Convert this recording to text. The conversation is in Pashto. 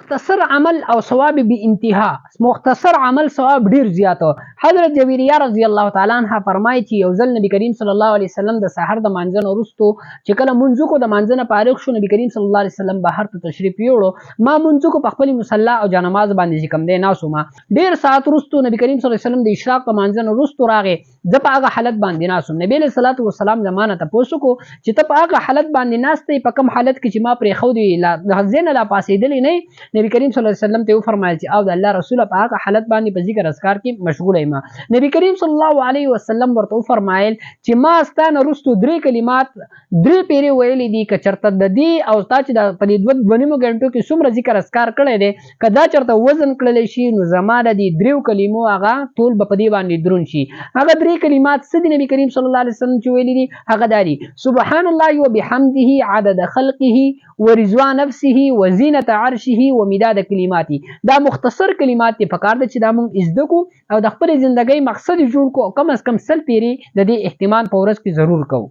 مختصر عمل او ثواب به انتها، مختصر عمل ثواب ډیر زیات. حضرت جویریه رضی الله تعالی عنها فرمایي چې یو ځل نبی کریم صلی الله علیه وسلم د سحر د مانځنه وروسته چې کله منځو کو د مانځنه فارغ شو، نبی کریم صلی الله علیه وسلم بهر ته تشریف یوړو. ما منځو کو په خپل مصلا او جنماز باندې چې کم دی ناسو ما ډیر ساعت وروسته نبی کریم صلی الله علیه وسلم د اشراق د مانځنه وروسته راغی. زه په هغه حالت باندې ناسم. نبی علیہ الصلوۃ والسلام زمانه تاسو کو چې ته په هغه حالت باندې ناشته په کوم حالت کې چې ما پرې خو دی لا زین لا پاسېدلې نه. نبی کریم صلی الله علیه وسلم ته فرمایل چې او د الله رسول په هغه حالت باندې په ذکر اذکار کې مشغول یم. نبی کریم صلی الله علیه وسلم ورته فرمایل چې ما ستانه رستو درې کلمات درې پیری ویلې دي ک چرته د دې او تا چې د پدې ونیمو غنټو کې څومره ذکر اذکار کړی دی کدا چرته وزن کړل شي نو زماده دي درې کلمو هغه ټول په دې باندې درون شي. هغه درې کلمات څه دي نبی کریم صلی الله علیه وسلم چې ویلې دي هغه داري سبحان الله وبحمده عدد خلقه ورضوان نفسه وزینة عرشه ومداد کلماتی. دا مختصر کلمات دي پکار دي چې دا مونږ زده کو او د خپل ژوندۍ مقصد جوړ کو، کم از کم سل پیری د دې اهتمام په ورځ کې ضرور کو.